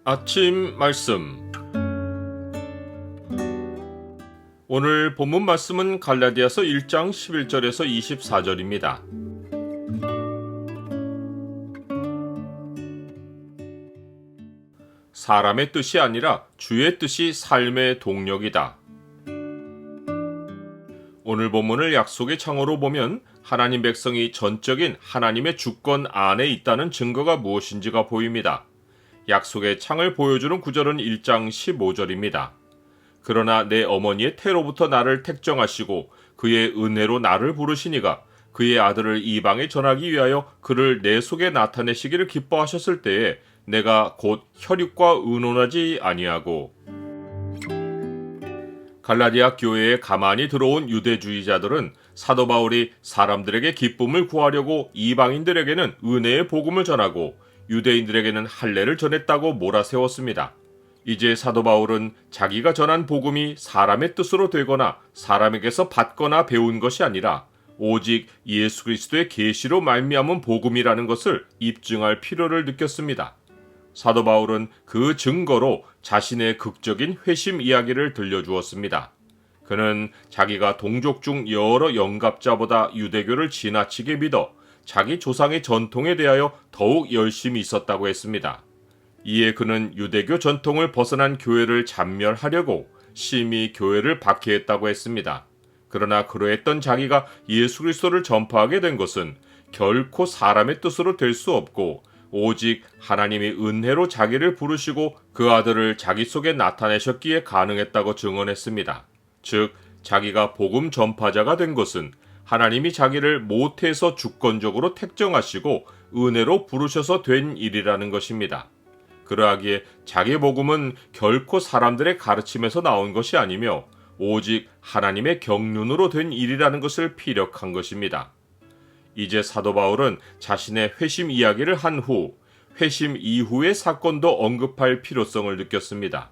아침 말씀. 오늘 본문 말씀은 갈라디아서 1장 11절에서 24절입니다. 사람의 뜻이 아니라 주의 뜻이 삶의 동력이다. 오늘 본문을 약속의 창으로 보면 하나님 백성이 전적인 하나님의 주권 안에 있다는 증거가 무엇인지가 보입니다. 약속의 창을 보여주는 구절은 1장 15절입니다. 그러나 내 어머니의 태로부터 나를 택정하시고 그의 은혜로 나를 부르시니가 그의 아들을 이방에 전하기 위하여 그를 내 속에 나타내시기를 기뻐하셨을 때에 내가 곧 혈육과 의논하지 아니하고. 갈라디아 교회에 가만히 들어온 유대주의자들은 사도 바울이 사람들에게 기쁨을 구하려고 이방인들에게는 은혜의 복음을 전하고 유대인들에게는 할례를 전했다고 몰아세웠습니다. 이제 사도 바울은 자기가 전한 복음이 사람의 뜻으로 되거나 사람에게서 받거나 배운 것이 아니라 오직 예수 그리스도의 계시로 말미암은 복음이라는 것을 입증할 필요를 느꼈습니다. 사도 바울은 그 증거로 자신의 극적인 회심 이야기를 들려주었습니다. 그는 자기가 동족 중 여러 영갑자보다 유대교를 지나치게 믿어 자기 조상의 전통에 대하여 더욱 열심히 있었다고 했습니다. 이에 그는 유대교 전통을 벗어난 교회를 잔멸하려고 심히 교회를 박해했다고 했습니다. 그러나 그러했던 자기가 예수 그리스도를 전파하게 된 것은 결코 사람의 뜻으로 될 수 없고 오직 하나님이 은혜로 자기를 부르시고 그 아들을 자기 속에 나타내셨기에 가능했다고 증언했습니다. 즉 자기가 복음 전파자가 된 것은 하나님이 자기를 모태에서 주권적으로 택정하시고 은혜로 부르셔서 된 일이라는 것입니다. 그러하기에 자기 복음은 결코 사람들의 가르침에서 나온 것이 아니며 오직 하나님의 경륜으로 된 일이라는 것을 피력한 것입니다. 이제 사도 바울은 자신의 회심 이야기를 한 후 회심 이후의 사건도 언급할 필요성을 느꼈습니다.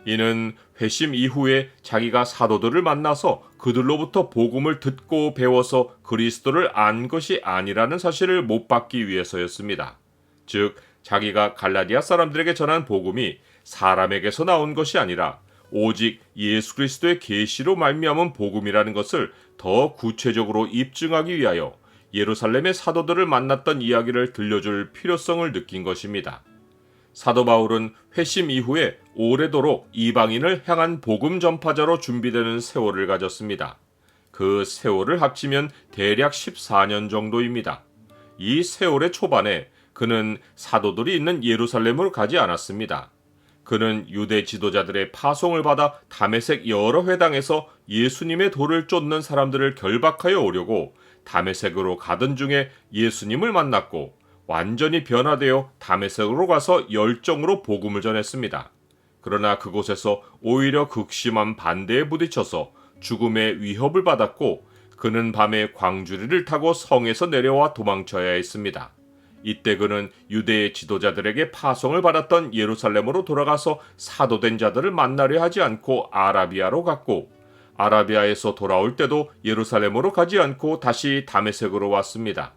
이는 회심 이후에 자기가 사도들을 만나서 그들로부터 복음을 듣고 배워서 그리스도를 안 것이 아니라는 사실을 못 받기 위해서였습니다. 즉 자기가 갈라디아 사람들에게 전한 복음이 사람에게서 나온 것이 아니라 오직 예수 그리스도의 계시로 말미암은 복음이라는 것을 더 구체적으로 입증하기 위하여 예루살렘의 사도들을 만났던 이야기를 들려줄 필요성을 느낀 것입니다. 사도 바울은 회심 이후에 오래도록 이방인을 향한 복음 전파자로 준비되는 세월을 가졌습니다. 그 세월을 합치면 대략 14년 정도입니다. 이 세월의 초반에 그는 사도들이 있는 예루살렘으로 가지 않았습니다. 그는 유대 지도자들의 파송을 받아 다메섹 여러 회당에서 예수님의 도를 쫓는 사람들을 결박하여 오려고 다메섹으로 가던 중에 예수님을 만났고 완전히 변화되어 다메섹으로 가서 열정으로 복음을 전했습니다. 그러나 그곳에서 오히려 극심한 반대에 부딪혀서 죽음의 위협을 받았고 그는 밤에 광주리를 타고 성에서 내려와 도망쳐야 했습니다. 이때 그는 유대의 지도자들에게 파송을 받았던 예루살렘으로 돌아가서 사도된 자들을 만나려 하지 않고 아라비아로 갔고 아라비아에서 돌아올 때도 예루살렘으로 가지 않고 다시 다메섹으로 왔습니다.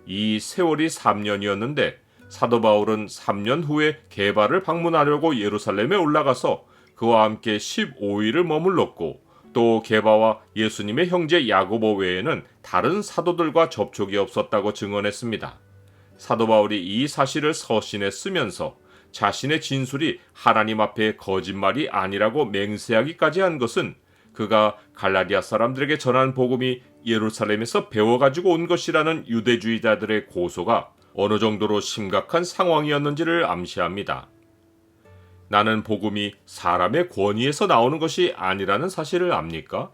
이 세월이 3년이었는데 사도 바울은 3년 후에 게바를 방문하려고 예루살렘에 올라가서 그와 함께 15일을 머물렀고 또 게바와 예수님의 형제 야고보 외에는 다른 사도들과 접촉이 없었다고 증언했습니다. 사도 바울이 이 사실을 서신에 쓰면서 자신의 진술이 하나님 앞에 거짓말이 아니라고 맹세하기까지 한 것은 그가 갈라디아 사람들에게 전한 복음이 예루살렘에서 배워가지고 온 것이라는 유대주의자들의 고소가 어느 정도로 심각한 상황이었는지를 암시합니다. 나는 복음이 사람의 권위에서 나오는 것이 아니라는 사실을 압니까?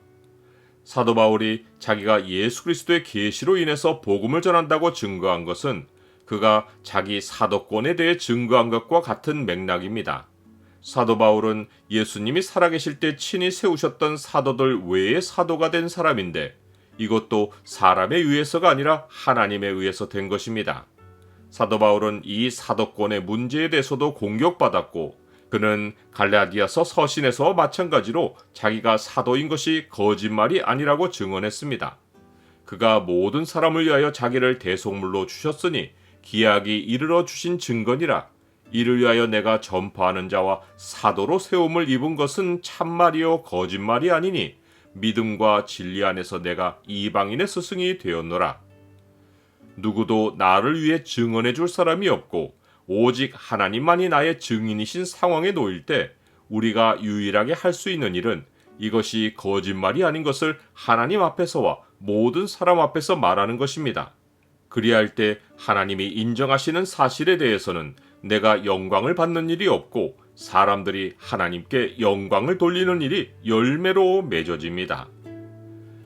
사도 바울이 자기가 예수 그리스도의 계시로 인해서 복음을 전한다고 증거한 것은 그가 자기 사도권에 대해 증거한 것과 같은 맥락입니다. 사도 바울은 예수님이 살아계실 때 친히 세우셨던 사도들 외에 사도가 된 사람인데 이것도 사람에 의해서가 아니라 하나님에 의해서 된 것입니다. 사도 바울은 이 사도권의 문제에 대해서도 공격받았고 그는 갈라디아서 서신에서 마찬가지로 자기가 사도인 것이 거짓말이 아니라고 증언했습니다. 그가 모든 사람을 위하여 자기를 대속물로 주셨으니 기약이 이르러 주신 증거니라. 이를 위하여 내가 전파하는 자와 사도로 세움을 입은 것은 참말이요 거짓말이 아니니 믿음과 진리 안에서 내가 이방인의 스승이 되었노라. 누구도 나를 위해 증언해 줄 사람이 없고 오직 하나님만이 나의 증인이신 상황에 놓일 때 우리가 유일하게 할 수 있는 일은 이것이 거짓말이 아닌 것을 하나님 앞에서와 모든 사람 앞에서 말하는 것입니다. 그리할 때 하나님이 인정하시는 사실에 대해서는 내가 영광을 받는 일이 없고 사람들이 하나님께 영광을 돌리는 일이 열매로 맺어집니다.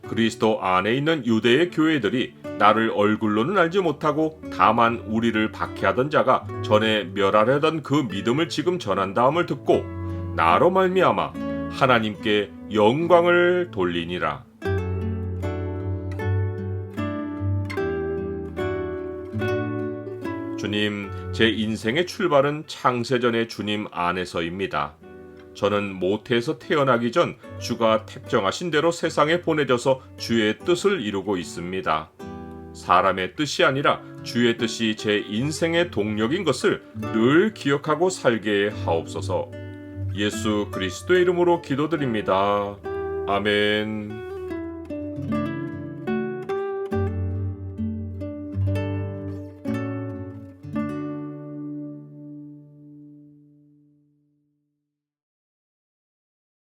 그리스도 안에 있는 유대의 교회들이 나를 얼굴로는 알지 못하고 다만 우리를 박해하던 자가 전에 멸하려던 그 믿음을 지금 전한다함을 듣고 나로 말미암아 하나님께 영광을 돌리니라. 주님, 제 인생의 출발은 창세전의 주님 안에서입니다. 저는 모태에서 태어나기 전 주가 택정하신 대로 세상에 보내져서 주의 뜻을 이루고 있습니다. 사람의 뜻이 아니라 주의 뜻이 제 인생의 동력인 것을 늘 기억하고 살게 하옵소서. 예수 그리스도의 이름으로 기도드립니다. 아멘.